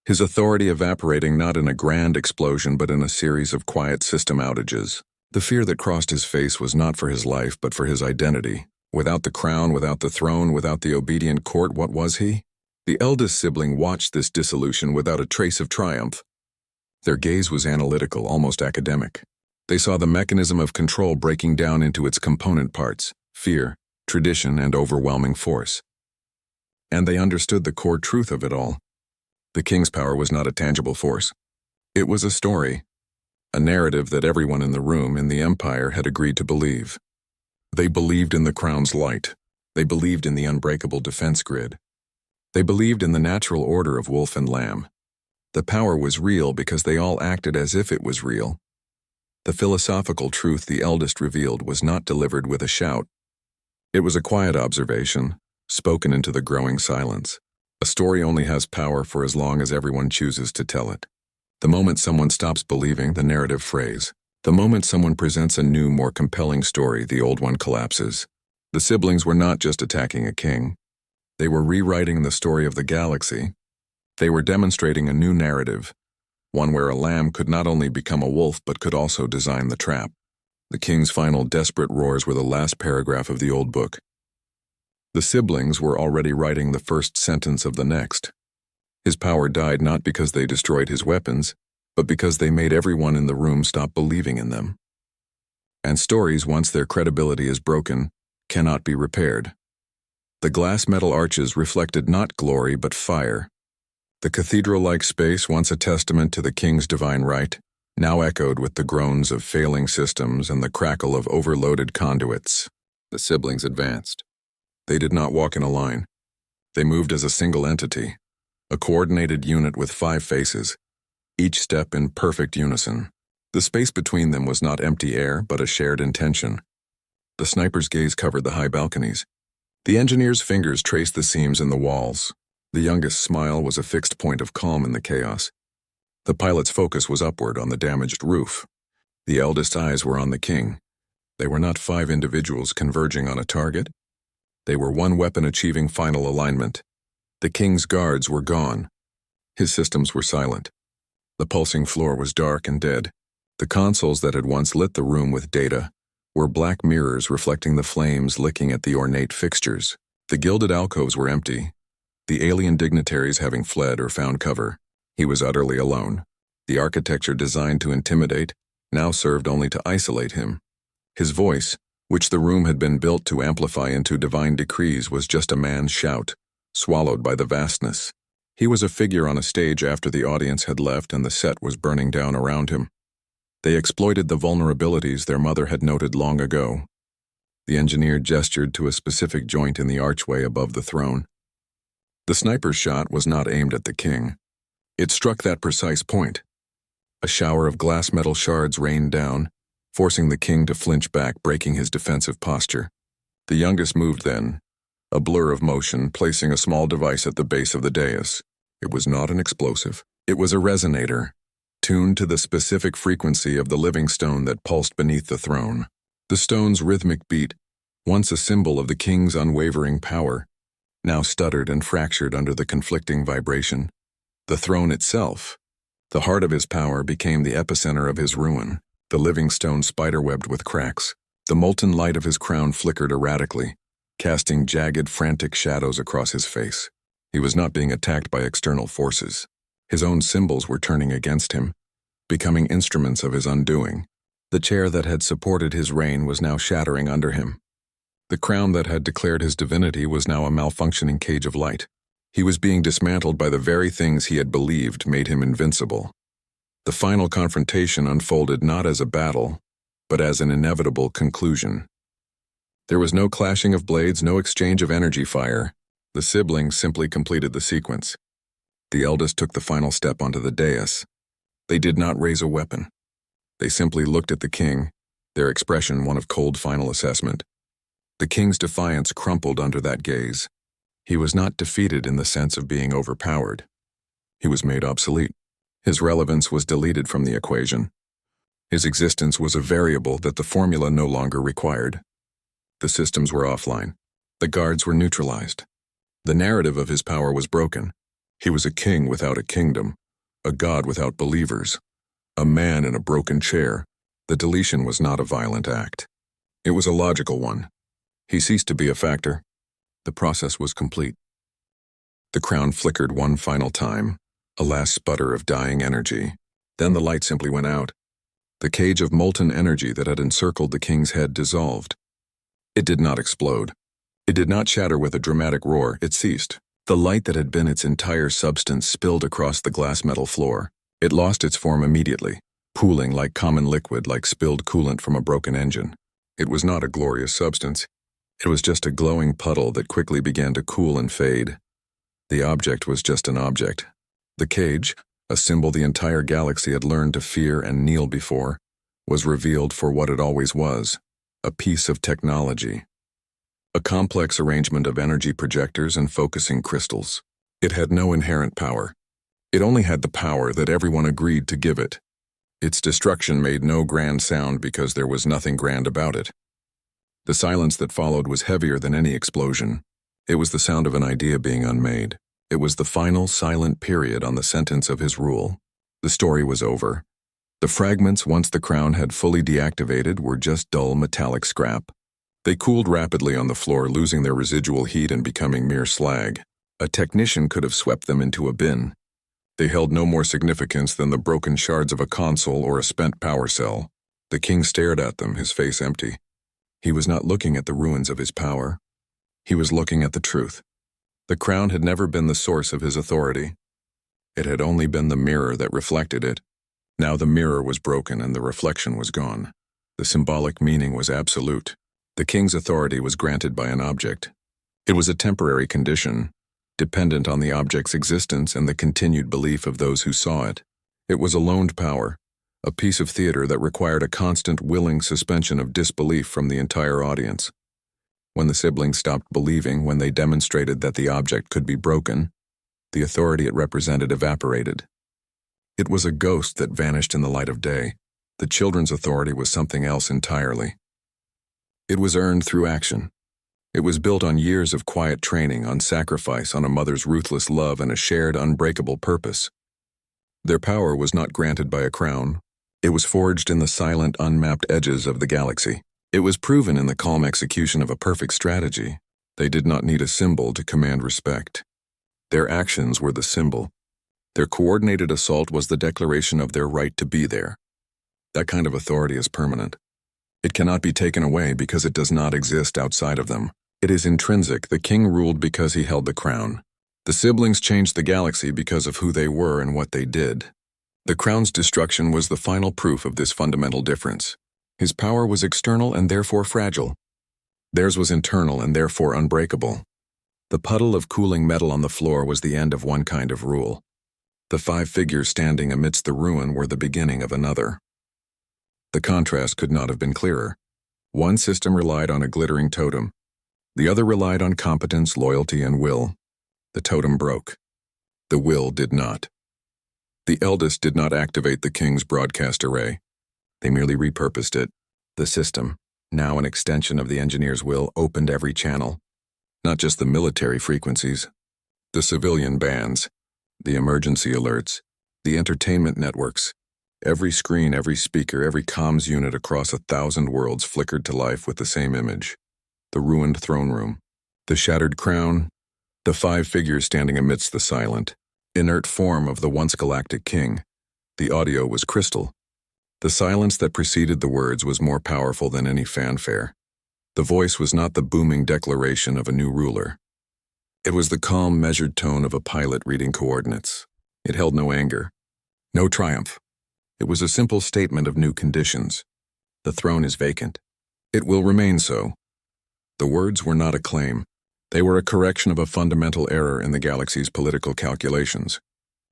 his authority evaporating not in a grand explosion but in a series of quiet system outages. The fear that crossed his face was not for his life but for his identity. Without the crown, without the throne, without the obedient court, what was he? The eldest sibling watched this dissolution without a trace of triumph. Their gaze was analytical, almost academic. They saw the mechanism of control breaking down into its component parts: fear, tradition, and overwhelming force. And they understood the core truth of it all. The king's power was not a tangible force. It was a story, a narrative that everyone in the room, in the empire, had agreed to believe. They believed in the crown's light. They believed in the unbreakable defense grid. They believed in the natural order of wolf and lamb. The power was real because they all acted as if it was real. The philosophical truth the eldest revealed was not delivered with a shout. It was a quiet observation, spoken into the growing silence. A story only has power for as long as everyone chooses to tell it. The moment someone stops believing, the narrative frays. The moment someone presents a new, more compelling story, the old one collapses. The siblings were not just attacking a king. They were rewriting the story of the galaxy. They were demonstrating a new narrative, one where a lamb could not only become a wolf but could also design the trap. The king's final desperate roars were the last paragraph of the old book. The siblings were already writing the first sentence of the next. His power died not because they destroyed his weapons, but because they made everyone in the room stop believing in them. And stories, once their credibility is broken, cannot be repaired. The glass metal arches reflected not glory but fire. The cathedral-like space, once a testament to the king's divine right, now echoed with the groans of failing systems and the crackle of overloaded conduits. The siblings advanced. They did not walk in a line. They moved as a single entity, a coordinated unit with 5 faces, each step in perfect unison. The space between them was not empty air, but a shared intention. The sniper's gaze covered the high balconies. The engineer's fingers traced the seams in the walls. The youngest smile was a fixed point of calm in the chaos. The pilot's focus was upward on the damaged roof. The eldest's eyes were on the king. They were not 5 individuals converging on a target. They were one weapon achieving final alignment. The king's guards were gone. His systems were silent. The pulsing floor was dark and dead. The consoles that had once lit the room with data were black mirrors reflecting the flames licking at the ornate fixtures. The gilded alcoves were empty, the alien dignitaries having fled or found cover. He was utterly alone. The architecture designed to intimidate now served only to isolate him. His voice, which the room had been built to amplify into divine decrees, was just a man's shout, swallowed by the vastness. He was a figure on a stage after the audience had left and the set was burning down around him. They exploited the vulnerabilities their mother had noted long ago. The engineer gestured to a specific joint in the archway above the throne. The sniper's shot was not aimed at the king. It struck that precise point. A shower of glass metal shards rained down, forcing the king to flinch back, breaking his defensive posture. The youngest moved then, a blur of motion, placing a small device at the base of the dais. It was not an explosive. It was a resonator, tuned to the specific frequency of the living stone that pulsed beneath the throne. The stone's rhythmic beat, once a symbol of the king's unwavering power, now stuttered and fractured under the conflicting vibration. The throne itself, the heart of his power, became the epicenter of his ruin. The living stone spiderwebbed with cracks. The molten light of his crown flickered erratically, casting jagged, frantic shadows across his face. He was not being attacked by external forces. His own symbols were turning against him, becoming instruments of his undoing. The chair that had supported his reign was now shattering under him. The crown that had declared his divinity was now a malfunctioning cage of light. He was being dismantled by the very things he had believed made him invincible. The final confrontation unfolded not as a battle, but as an inevitable conclusion. There was no clashing of blades, no exchange of energy fire. The siblings simply completed the sequence. The eldest took the final step onto the dais. They did not raise a weapon. They simply looked at the king, their expression one of cold final assessment. The king's defiance crumpled under that gaze. He was not defeated in the sense of being overpowered. He was made obsolete. His relevance was deleted from the equation. His existence was a variable that the formula no longer required. The systems were offline. The guards were neutralized. The narrative of his power was broken. He was a king without a kingdom, a god without believers, a man in a broken chair. The deletion was not a violent act. It was a logical one. He ceased to be a factor. The process was complete. The crown flickered one final time, a last sputter of dying energy. Then the light simply went out. The cage of molten energy that had encircled the king's head dissolved. It did not explode. It did not shatter with a dramatic roar. It ceased. The light that had been its entire substance spilled across the glass metal floor. It lost its form immediately, pooling like common liquid, like spilled coolant from a broken engine. It was not a glorious substance. It was just a glowing puddle that quickly began to cool and fade. The object was just an object. The cage, a symbol the entire galaxy had learned to fear and kneel before, was revealed for what it always was, a piece of technology. A complex arrangement of energy projectors and focusing crystals. It had no inherent power. It only had the power that everyone agreed to give it. Its destruction made no grand sound because there was nothing grand about it. The silence that followed was heavier than any explosion. It was the sound of an idea being unmade. It was the final silent period on the sentence of his rule. The story was over. The fragments, once the crown had fully deactivated, were just dull metallic scrap. They cooled rapidly on the floor, losing their residual heat and becoming mere slag. A technician could have swept them into a bin. They held no more significance than the broken shards of a console or a spent power cell. The king stared at them, his face empty. He was not looking at the ruins of his power. He was looking at the truth. The crown had never been the source of his authority. It had only been the mirror that reflected it. Now the mirror was broken and the reflection was gone. The symbolic meaning was absolute. The king's authority was granted by an object. It was a temporary condition, dependent on the object's existence and the continued belief of those who saw it. It was a loaned power, a piece of theater that required a constant, willing suspension of disbelief from the entire audience. When the siblings stopped believing, when they demonstrated that the object could be broken, the authority it represented evaporated. It was a ghost that vanished in the light of day. The children's authority was something else entirely. It was earned through action. It was built on years of quiet training, on sacrifice, on a mother's ruthless love, and a shared, unbreakable purpose. Their power was not granted by a crown. It was forged in the silent, unmapped edges of the galaxy. It was proven in the calm execution of a perfect strategy. They did not need a symbol to command respect. Their actions were the symbol. Their coordinated assault was the declaration of their right to be there. That kind of authority is permanent. It cannot be taken away because it does not exist outside of them. It is intrinsic. The king ruled because he held the crown. The siblings changed the galaxy because of who they were and what they did. The crown's destruction was the final proof of this fundamental difference. His power was external and therefore fragile. Theirs was internal and therefore unbreakable. The puddle of cooling metal on the floor was the end of one kind of rule. The 5 figures standing amidst the ruin were the beginning of another. The contrast could not have been clearer. One system relied on a glittering totem. The other relied on competence, loyalty, and will. The totem broke. The will did not. The eldest did not activate the king's broadcast array. They merely repurposed it. The system, now an extension of the engineer's will, opened every channel. Not just the military frequencies, the civilian bands, the emergency alerts, the entertainment networks. Every screen, every speaker, every comms unit across 1,000 worlds flickered to life with the same image. The ruined throne room, the shattered crown, the 5 figures standing amidst the silent, inert form of the once galactic king. The audio was crystal. The silence that preceded the words was more powerful than any fanfare. The voice was not the booming declaration of a new ruler. It was the calm, measured tone of a pilot reading coordinates. It held no anger, no triumph. It was a simple statement of new conditions. The throne is vacant. It will remain so. The words were not a claim. They were a correction of a fundamental error in the galaxy's political calculations.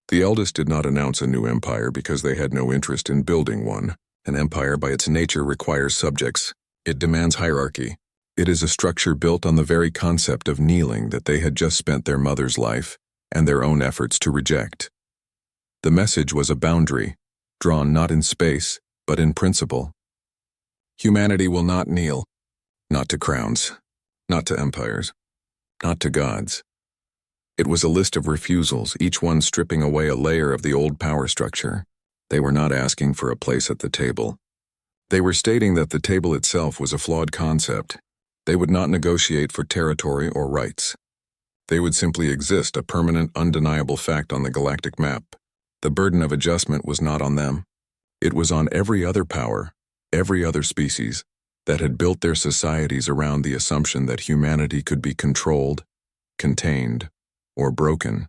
The eldest did not announce a new empire because they had no interest in building one. An empire by its nature requires subjects. It demands hierarchy. It is a structure built on the very concept of kneeling that they had just spent their mother's life and their own efforts to reject. The message was a boundary, drawn not in space, but in principle. Humanity will not kneel, not to crowns, not to empires, not to gods. It was a list of refusals, each one stripping away a layer of the old power structure. They were not asking for a place at the table. They were stating that the table itself was a flawed concept. They would not negotiate for territory or rights. They would simply exist, a permanent, undeniable fact on the galactic map. The burden of adjustment was not on them. It was on every other power, every other species, that had built their societies around the assumption that humanity could be controlled, contained, or broken.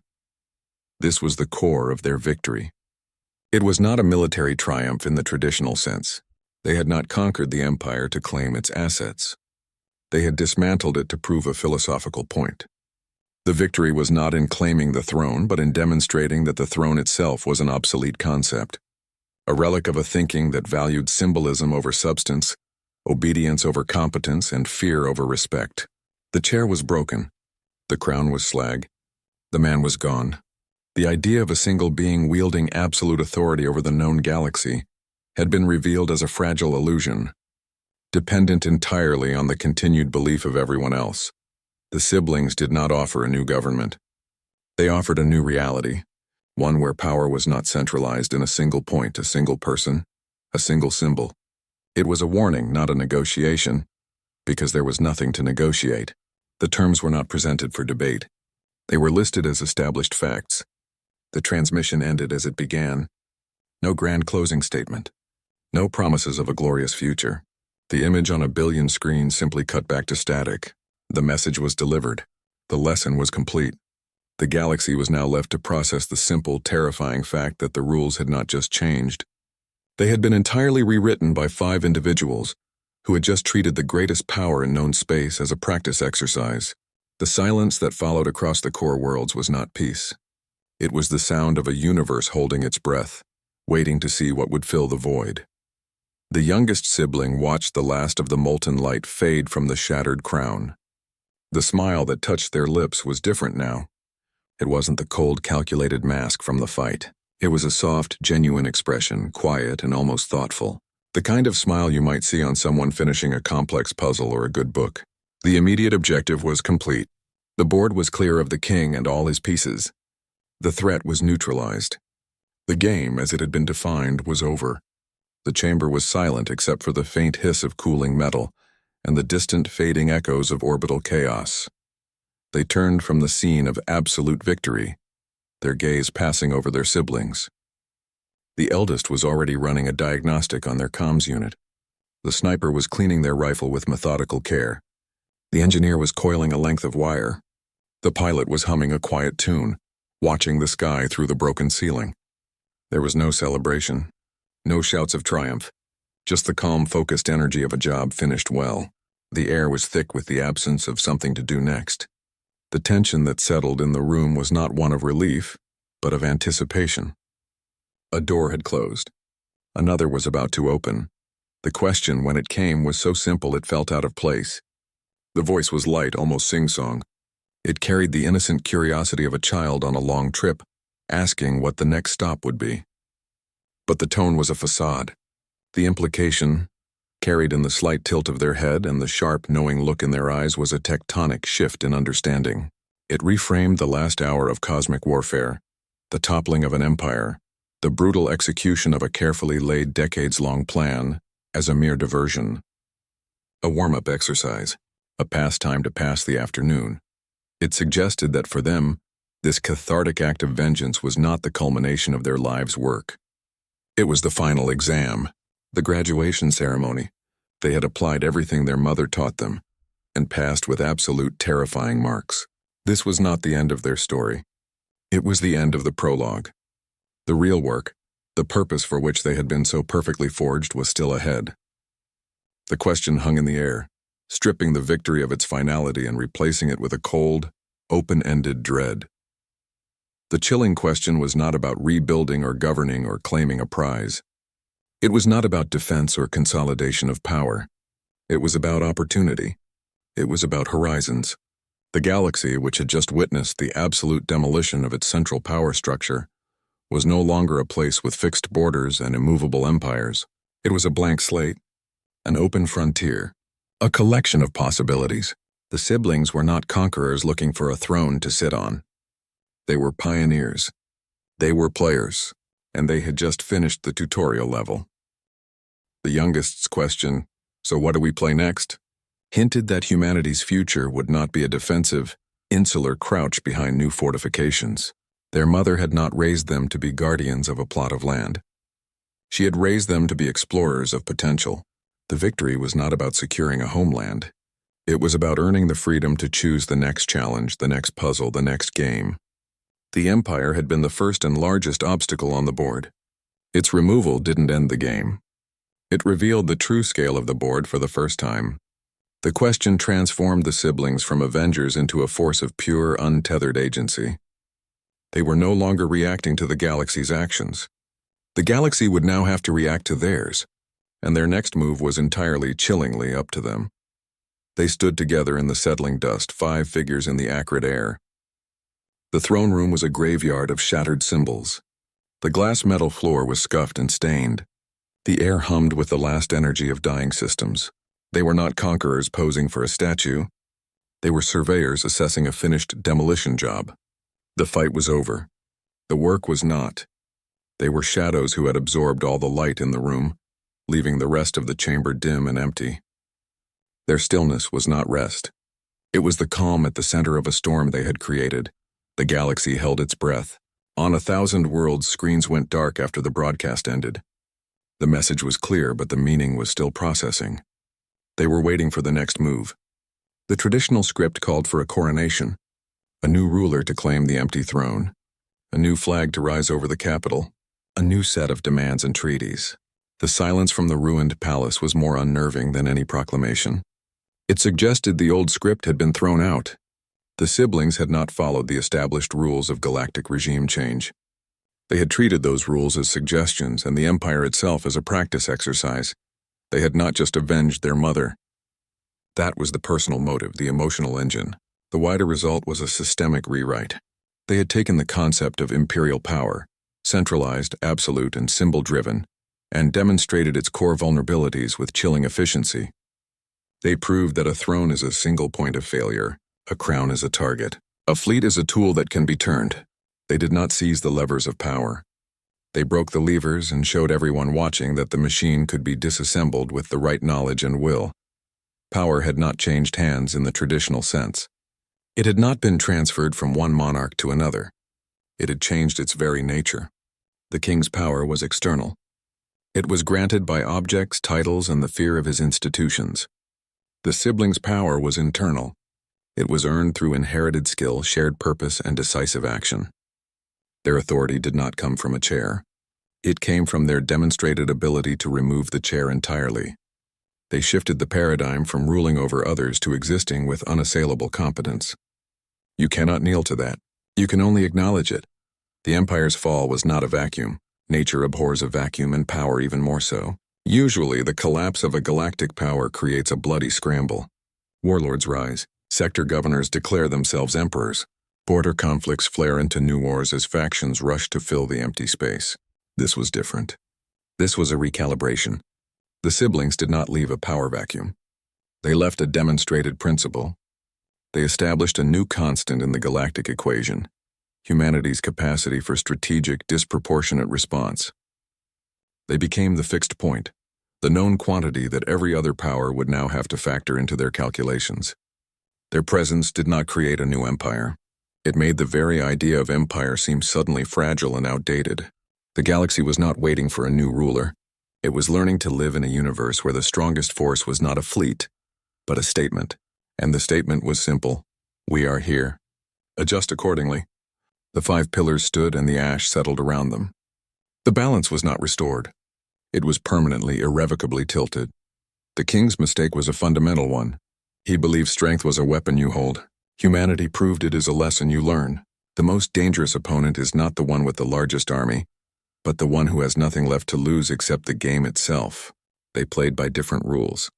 This was the core of their victory. It was not a military triumph in the traditional sense. They had not conquered the empire to claim its assets. They had dismantled it to prove a philosophical point. The victory was not in claiming the throne, but in demonstrating that the throne itself was an obsolete concept, a relic of a thinking that valued symbolism over substance, obedience over competence, and fear over respect. The chair was broken. The crown was slag. The man was gone. The idea of a single being wielding absolute authority over the known galaxy had been revealed as a fragile illusion, dependent entirely on the continued belief of everyone else. The siblings did not offer a new government. They offered a new reality, one where power was not centralized in a single point, a single person, a single symbol. It was a warning, not a negotiation, because there was nothing to negotiate. The terms were not presented for debate. They were listed as established facts. The transmission ended as it began. No grand closing statement. No promises of a glorious future. The image on a billion screens simply cut back to static. The message was delivered. The lesson was complete. The galaxy was now left to process the simple, terrifying fact that the rules had not just changed. They had been entirely rewritten by 5 individuals who had just treated the greatest power in known space as a practice exercise. The silence that followed across the core worlds was not peace. It was the sound of a universe holding its breath, waiting to see what would fill the void. The youngest sibling watched the last of the molten light fade from the shattered crown. The smile that touched their lips was different now. It wasn't the cold, calculated mask from the fight. It was a soft, genuine expression, quiet and almost thoughtful. The kind of smile you might see on someone finishing a complex puzzle or a good book. The immediate objective was complete. The board was clear of the king and all his pieces. The threat was neutralized. The game, as it had been defined, was over. The chamber was silent except for the faint hiss of cooling metal and the distant fading echoes of orbital chaos. They turned from the scene of absolute victory, their gaze passing over their siblings. The eldest was already running a diagnostic on their comms unit. The sniper was cleaning their rifle with methodical care. The engineer was coiling a length of wire. The pilot was humming a quiet tune, watching the sky through the broken ceiling. There was no celebration, no shouts of triumph, just the calm, focused energy of a job finished well. The air was thick with the absence of something to do next. The tension that settled in the room was not one of relief, but of anticipation. A door had closed. Another was about to open. The question, when it came, was so simple it felt out of place. The voice was light, almost sing-song. It carried the innocent curiosity of a child on a long trip, asking what the next stop would be. But the tone was a facade. The implication, carried in the slight tilt of their head and the sharp, knowing look in their eyes, was a tectonic shift in understanding. It reframed the last hour of cosmic warfare, the toppling of an empire, the brutal execution of a carefully laid decades-long plan, as a mere diversion. A warm-up exercise, a pastime to pass the afternoon. It suggested that for them, this cathartic act of vengeance was not the culmination of their lives' work. It was the final exam, the graduation ceremony. They had applied everything their mother taught them, and passed with absolute terrifying marks. This was not the end of their story. It was the end of the prologue. The real work, the purpose for which they had been so perfectly forged, was still ahead. The question hung in the air, stripping the victory of its finality and replacing it with a cold, open-ended dread. The chilling question was not about rebuilding or governing or claiming a prize. It was not about defense or consolidation of power. It was about opportunity. It was about horizons. The galaxy, which had just witnessed the absolute demolition of its central power structure, was no longer a place with fixed borders and immovable empires. It was a blank slate, an open frontier, a collection of possibilities. The siblings were not conquerors looking for a throne to sit on. They were pioneers. They were players, and they had just finished the tutorial level. The youngest's question, "So what do we play next?" hinted that humanity's future would not be a defensive, insular crouch behind new fortifications. Their mother had not raised them to be guardians of a plot of land. She had raised them to be explorers of potential. The victory was not about securing a homeland. It was about earning the freedom to choose the next challenge, the next puzzle, the next game. The Empire had been the first and largest obstacle on the board. Its removal didn't end the game. It revealed the true scale of the board for the first time. The question transformed the siblings from avengers into a force of pure, untethered agency. They were no longer reacting to the galaxy's actions. The galaxy would now have to react to theirs, and their next move was entirely, chillingly up to them. They stood together in the settling dust, 5 figures in the acrid air. The throne room was a graveyard of shattered symbols. The glass metal floor was scuffed and stained. The air hummed with the last energy of dying systems. They were not conquerors posing for a statue. They were surveyors assessing a finished demolition job. The fight was over. The work was not. They were shadows who had absorbed all the light in the room, leaving the rest of the chamber dim and empty. Their stillness was not rest. It was the calm at the center of a storm they had created. The galaxy held its breath. On 1,000 worlds, screens went dark after the broadcast ended. The message was clear, but the meaning was still processing. They were waiting for the next move. The traditional script called for a coronation, a new ruler to claim the empty throne, a new flag to rise over the capital, a new set of demands and treaties. The silence from the ruined palace was more unnerving than any proclamation. It suggested the old script had been thrown out. The siblings had not followed the established rules of galactic regime change. They had treated those rules as suggestions and the Empire itself as a practice exercise. They had not just avenged their mother. That was the personal motive, the emotional engine. The wider result was a systemic rewrite. They had taken the concept of imperial power, centralized, absolute, and symbol-driven, and demonstrated its core vulnerabilities with chilling efficiency. They proved that a throne is a single point of failure, a crown is a target, a fleet is a tool that can be turned. They did not seize the levers of power. They broke the levers and showed everyone watching that the machine could be disassembled with the right knowledge and will. Power had not changed hands in the traditional sense. It had not been transferred from one monarch to another. It had changed its very nature. The king's power was external. It was granted by objects, titles, and the fear of his institutions. The siblings' power was internal. It was earned through inherited skill, shared purpose, and decisive action. Their authority did not come from a chair. It came from their demonstrated ability to remove the chair entirely. They shifted the paradigm from ruling over others to existing with unassailable competence. You cannot kneel to that. You can only acknowledge it. The Empire's fall was not a vacuum. Nature abhors a vacuum, and power even more so. Usually, the collapse of a galactic power creates a bloody scramble. Warlords rise. Sector governors declare themselves emperors. Border conflicts flare into new wars as factions rush to fill the empty space. This was different. This was a recalibration. The siblings did not leave a power vacuum. They left a demonstrated principle. They established a new constant in the galactic equation: humanity's capacity for strategic, disproportionate response. They became the fixed point, the known quantity that every other power would now have to factor into their calculations. Their presence did not create a new empire. It made the very idea of empire seem suddenly fragile and outdated. The galaxy was not waiting for a new ruler. It was learning to live in a universe where the strongest force was not a fleet, but a statement. And the statement was simple: we are here. Adjust accordingly. The 5 pillars stood and the ash settled around them. The balance was not restored. It was permanently, irrevocably tilted. The king's mistake was a fundamental one. He believed strength was a weapon you hold. Humanity proved it is a lesson you learn. The most dangerous opponent is not the one with the largest army, but the one who has nothing left to lose except the game itself. They played by different rules.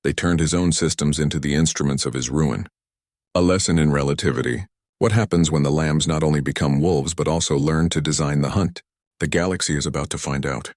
They turned his own systems into the instruments of his ruin. A lesson in relativity, What happens when the lambs not only become wolves but also learn to design the hunt? The galaxy is about to find out.